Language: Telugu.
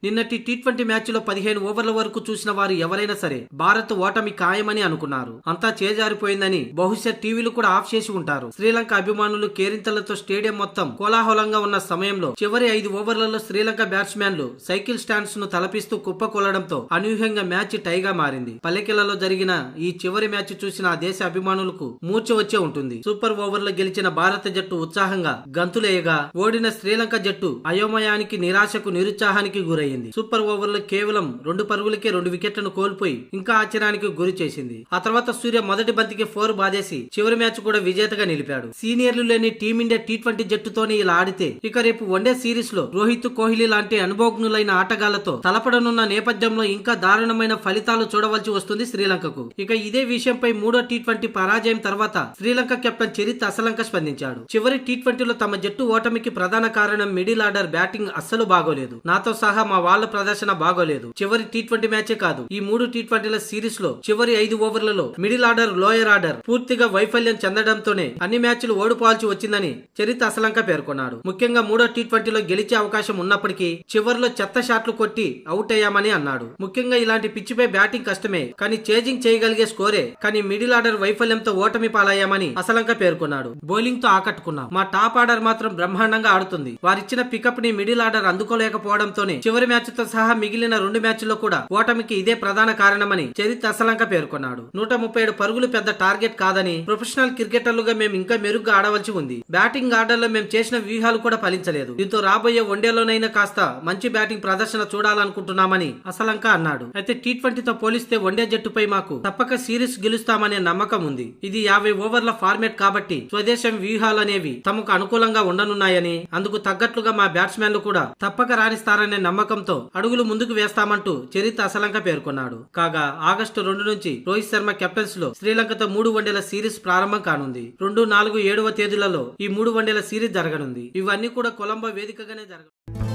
నిన్నటి టీ20 మ్యాచ్లో 15 ఓవర్ల వరకు చూసిన వారు ఎవరైనా సరే భారత్ ఓటమి ఖాయమని అనుకున్నారు. అంతా చేజారిపోయిందని బహుశా టీవీలు కూడా ఆఫ్ చేసి ఉంటారు. శ్రీలంక అభిమానులు కేరింతలతో స్టేడియం మొత్తం కోలాహలంగా ఉన్న సమయంలో చివరి 5 ఓవర్లలో శ్రీలంక బ్యాట్స్మెన్లు సైకిల్ స్టాండ్స్ ను తలపిస్తూ కుప్పకూలడంతో అనూహ్యంగా మ్యాచ్ టైగా మారింది. పల్లెకిలలో జరిగిన ఈ చివరి మ్యాచ్ చూసిన ఆ దేశ అభిమానులకు మూర్ఛ వచ్చే ఉంటుంది. సూపర్ ఓవర్లో గెలిచిన భారత జట్టు ఉత్సాహంగా గంతులేయగా ఓడిన శ్రీలంక జట్టు అయోమయానికి, నిరాశకు, నిరుత్సాహానికి గురై సూపర్ ఓవర్లో కేవలం 2 పరుగులకే 2 వికెట్లను కోల్పోయి ఇంకా ఆశ్చర్యానికి గురి చేసింది. ఆ తర్వాత సూర్య మొదటి బంతికి 4 బాదేసి చివరి మ్యాచ్ కూడా విజేతగా నిలిపాడు. సీనియర్లు లేని టీమిండియా టీ20 జట్టుతోనే ఇలా ఆడితే ఇక రేపు వన్డే సిరీస్ లో రోహిత్, కోహ్లీ లాంటి అనుభవజ్ఞులైన ఆటగాళ్లతో తలపడనున్న నేపథ్యంలో ఇంకా దారుణమైన ఫలితాలు చూడవలసి వస్తుంది శ్రీలంకకు. ఇక ఇదే విషయంపై మూడో టీ20 పరాజయం తర్వాత శ్రీలంక కెప్టెన్ చరిత్ అసలంక స్పందించాడు. చివరి టీ20లో తమ జట్టు ఓటమికి ప్రధాన కారణం మిడిల్ ఆర్డర్ బ్యాటింగ్ అస్సలు బాగోలేదు. నాతో సహా మా వాళ్ళ ప్రదర్శన బాగోలేదు. చివరి టీ20 మ్యాచే కాదు, ఈ 3 టీ20ల సిరీస్ లో చివరి 5 ఓవర్లలో మిడిల్ ఆర్డర్, లోయర్ ఆర్డర్ పూర్తిగా వైఫల్యం చెందడంతోనే అన్ని మ్యాచ్లు ఓడిపోవాల్సి వచ్చిందని చరిత్ అసలంక పేర్కొన్నాడు. ముఖ్యంగా మూడో టీ20లో గెలిచే అవకాశం ఉన్నప్పటికీ చివరిలో చెత్త షాట్లు కొట్టి అవుట్ అయ్యామని అన్నాడు. ముఖ్యంగా ఇలాంటి పిచ్చిపై బ్యాటింగ్ కష్టమే, కానీ చేజింగ్ చేయగలిగే స్కోరే. కానీ మిడిల్ ఆర్డర్ వైఫల్యంతో ఓటమి పాలయ్యామని అసలంక పేర్కొన్నాడు. బౌలింగ్ తో ఆకట్టుకున్నాం, మా టాప్ ఆర్డర్ మాత్రం బ్రహ్మాండంగా ఆడుతుంది. వారిచ్చిన పికప్ ని మిడిల్ ఆర్డర్ అందుకోలేకపోవడంతోనే చివరి మ్యాచ్ తో సహా మిగిలిన 2 మ్యాచ్ల్లో కూడా ఓటమికి ఇదే ప్రధాన కారణమని చరిత్ అసలంక పేర్కొన్నాడు. 137 పరుగులు పెద్ద టార్గెట్ కాదని, ప్రొఫెషనల్ క్రికెటర్లుగా మేము ఇంకా మెరుగ్గా ఆడవలసి ఉంది. బ్యాటింగ్ ఆర్డర్ లో మేము చేసిన వ్యూహాలు కూడా ఫలించలేదు. దీంతో రాబోయే వన్డేలోనైనా కాస్త మంచి బ్యాటింగ్ ప్రదర్శన చూడాలనుకుంటున్నామని అసలంక అన్నాడు. అయితే టీ20తో పోలిస్తే వన్డే జట్టుపై మాకు తప్పక సిరీస్ గెలుస్తామనే నమ్మకం ఉంది. ఇది 50 ఓవర్ల ఫార్మేట్ కాబట్టి స్వదేశం వ్యూహాలు అనేవి తమకు అనుకూలంగా ఉండనున్నాయని, అందుకు తగ్గట్లుగా మా బ్యాట్స్మెన్లు కూడా తప్పక రాణిస్తారనే నమ్మకంతో అడుగులు ముందుకు వేస్తామంటూ చరిత్ అసలంక పేర్కొన్నాడు. కాగా ఆగస్టు 2 నుంచి రోహిత్ శర్మ కెప్టెన్స్ లో శ్రీలంకతో 3 వన్డేల సిరీస్ ప్రారంభం కానుంది. 2, 4, 7వ తేదీలలో ఈ 3 వన్డేల సిరీస్ జరగనుంది. ఇవన్నీ కూడా కొలంబో వేదికగానే జరగనుంది.